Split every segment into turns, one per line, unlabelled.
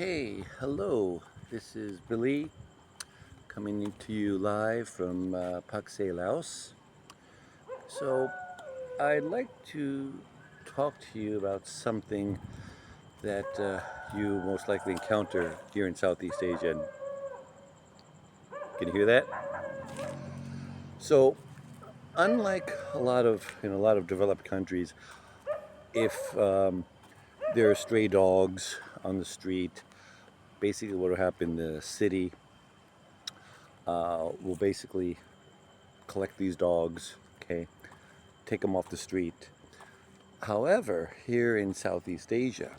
Okay, hello. This is Billy coming to you live from Pak Se, Laos. So, I'd like to talk to you about something that you most likely encounter here in Southeast Asia. Can you hear that? So, unlike a lot of developed countries, if there are stray dogs on the street, basically what will happen, the city will basically collect these dogs, okay, take them off the street. However, here in Southeast Asia,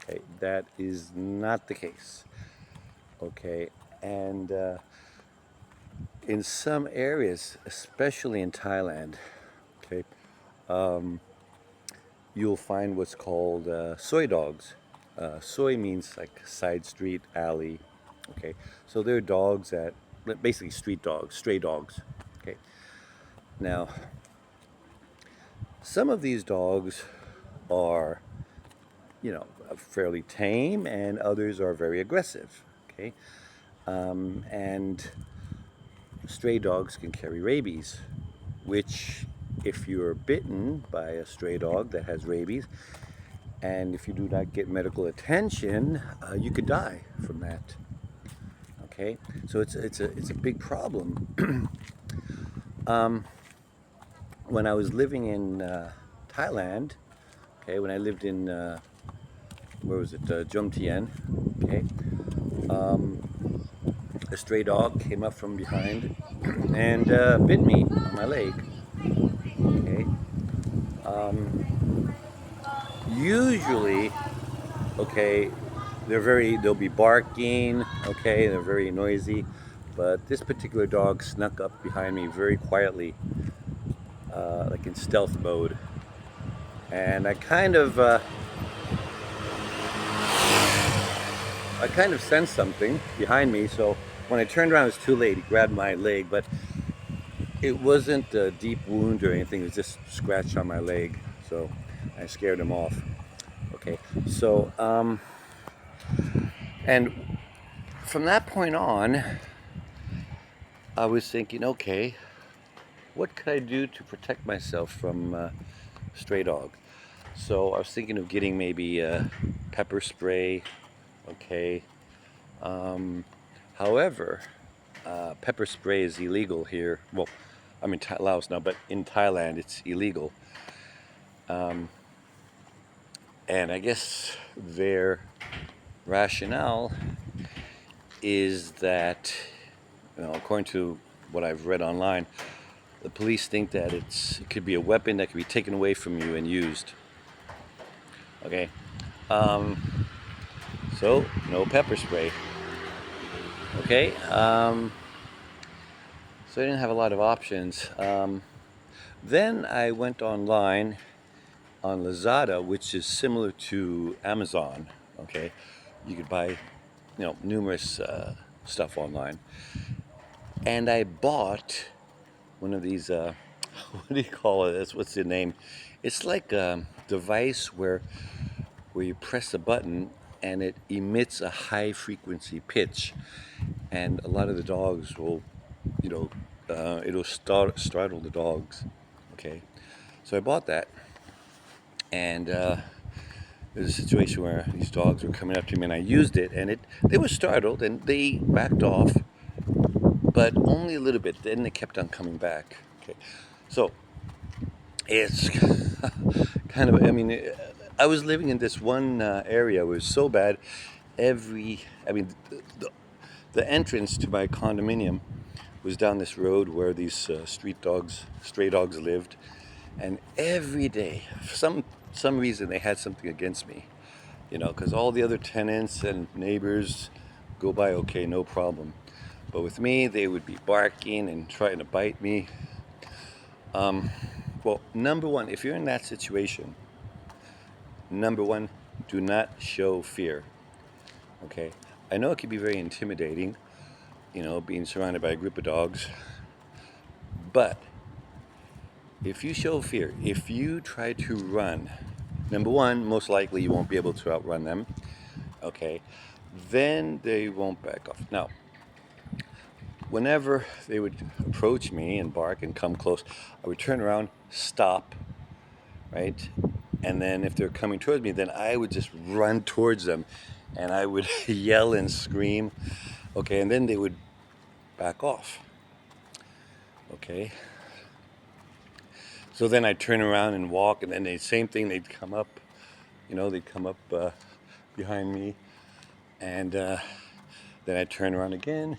okay, that is not the case, okay, and in some areas, especially in Thailand, okay, um, you'll find what's called soy dogs. Soy means like side street, alley, okay, so they're dogs that basically street dogs, stray dogs, okay. Now, some of these dogs are, fairly tame, and others are very aggressive. Okay, and stray dogs can carry rabies, which, if you're bitten by a stray dog that has rabies, and if you do not get medical attention, you could die from that. Okay, so it's a big problem. um, when I was living in Thailand, okay, when I lived in where was it, Jomtien, okay, a stray dog came up from behind and bit me on my leg. Okay. Usually, okay, they'll be barking. Okay, they're very noisy, but this particular dog snuck up behind me very quietly, like in stealth mode, and I kind of sensed something behind me. So when I turned around, it was too late. He grabbed my leg, but it wasn't a deep wound or anything. It was just a scratch on my leg. So I scared him off. Okay. So, and from that point on, I was thinking, okay, what could I do to protect myself from stray dog? So I was thinking of getting maybe pepper spray. Okay. Um, However, pepper spray is illegal here. Well, I'm in Laos now, but in Thailand it's illegal. Um, and I guess their rationale is that, according to what I've read online, the police think that it could be a weapon that could be taken away from you and used. Okay, um, so no pepper spray. Okay, so I didn't have a lot of options. Then I went online on Lazada, which is similar to Amazon. Okay, you could buy, numerous stuff online, and I bought one of these. What do you call it? What's the name? It's like a device where you press a button and it emits a high frequency pitch, and a lot of the dogs will, it'll startle the dogs. Okay, so I bought that, and there's a situation where these dogs were coming up to me, and I used it, and they were startled and they backed off, but only a little bit. Then they kept on coming back. Okay, so it's kind of, I was living in this one area where it was so bad. The entrance to my condominium was down this road where these stray dogs lived, and every day, for some reason, they had something against me. Because all the other tenants and neighbors go by okay, no problem, but with me, they would be barking and trying to bite me. Well, number one, if you're in that situation, number one, do not show fear. Okay, I know it can be very intimidating, being surrounded by a group of dogs, but if you show fear, if you try to run, number one, most likely you won't be able to outrun them. okay, then they won't back off. Now, whenever they would approach me and bark and come close, I would turn around, stop, right? And then if they're coming towards me, then I would just run towards them and I would yell and scream, okay, and then they would back off, okay? So then I'd turn around and walk, and then the same thing, they'd come up, they'd come up behind me, and then I'd turn around again,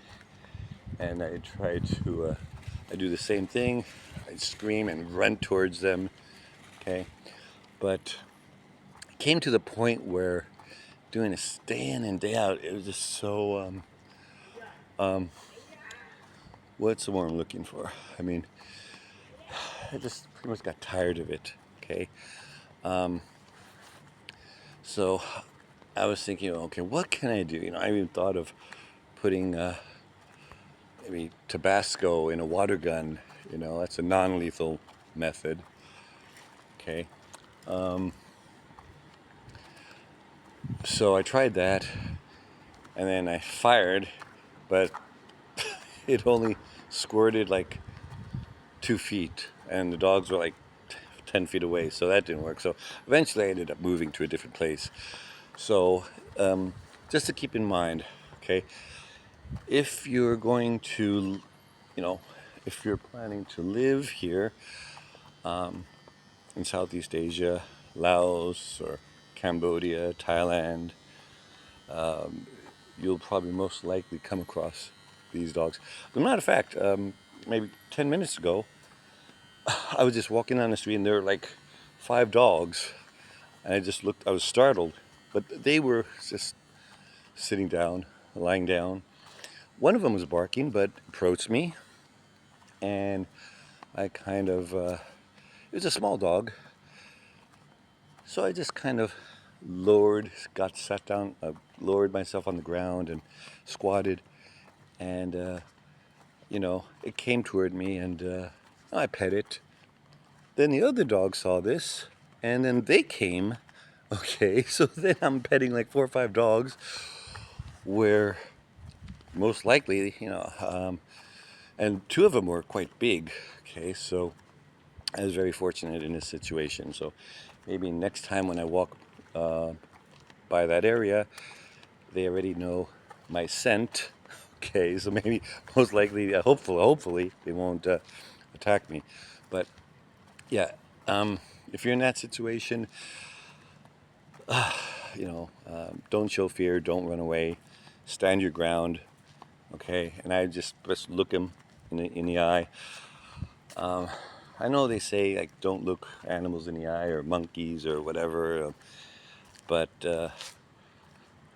and I'd try to, I'd do the same thing. I'd scream and run towards them, okay? But it came to the point where doing this day in and day out, it was just so, what's the word I'm looking for? I mean, I just pretty much got tired of it, okay? So I was thinking, okay, what can I do? I even thought of putting maybe Tabasco in a water gun. That's a non-lethal method. Okay. So I tried that, and then I fired, but it only squirted like 2 feet, and the dogs were like 10 feet away, so that didn't work. So eventually I ended up moving to a different place. So just to keep in mind, okay, if you're going to, if you're planning to live here in Southeast Asia, Laos or Cambodia, Thailand, you'll probably most likely come across these dogs. As a matter of fact, maybe 10 minutes ago, I was just walking down the street and there were like 5 dogs. And I just looked, I was startled, but they were just sitting down, lying down. One of them was barking, but approached me, and I kind of, it was a small dog, so I just kind of sat down, lowered myself on the ground and squatted, and, it came toward me, and I pet it. Then the other dog saw this, and then they came, okay, so then I'm petting like 4 or 5 dogs, where most likely, and 2 of them were quite big, okay, so I was very fortunate in this situation. So maybe next time when I walk by that area, they already know my scent. Okay, so maybe most likely, hopefully, they won't attack me. But yeah, if you're in that situation, don't show fear, don't run away, stand your ground. Okay, and I just look them in the eye. I know they say like don't look animals in the eye or monkeys or whatever, but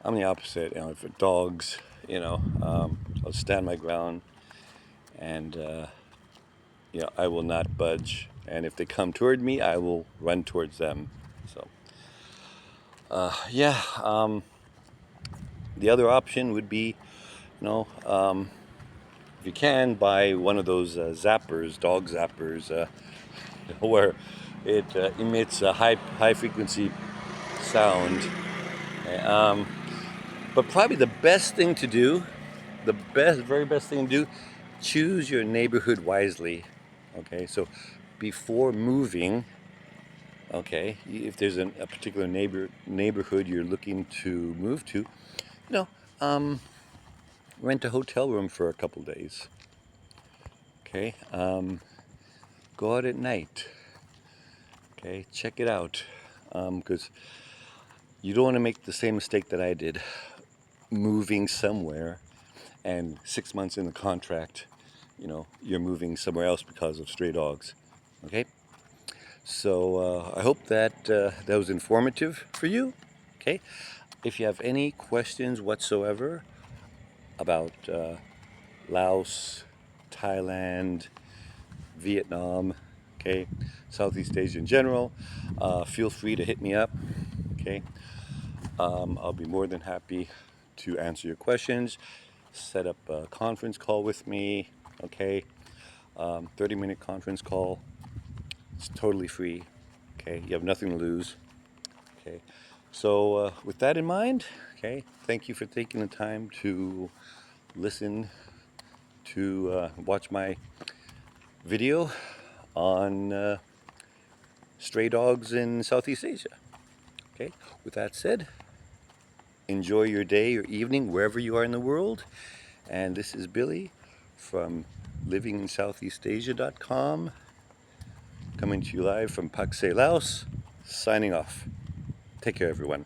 I'm the opposite. For dogs, I'll stand my ground, and I will not budge. And if they come toward me, I will run towards them. So, yeah. The other option would be, if you can, buy one of those zappers, dog zappers, where it emits a high frequency sound. Um, but probably the best thing to do, very best thing to do, choose your neighborhood wisely. Okay, so before moving, okay, if there's a particular neighborhood you're looking to move to, um, rent a hotel room for a couple days. Okay, go out at night. Okay, check it out, because you don't want to make the same mistake that I did, moving somewhere, and 6 months in the contract, you're moving somewhere else because of stray dogs. Okay, so I hope that that was informative for you. Okay, if you have any questions whatsoever about Laos, Thailand, Vietnam, okay, Southeast Asia in general, feel free to hit me up. Okay, I'll be more than happy to answer your questions. Set up a conference call with me. Okay, 30-minute conference call. It's totally free. Okay, you have nothing to lose. Okay, So with that in mind, okay, thank you for taking the time to listen to watch my video on stray dogs in Southeast Asia. Okay, with that said, enjoy your day or evening wherever you are in the world. And this is Billy from livinginsoutheastasia.com, coming to you live from Pak Se, Laos, signing off. Take care, everyone.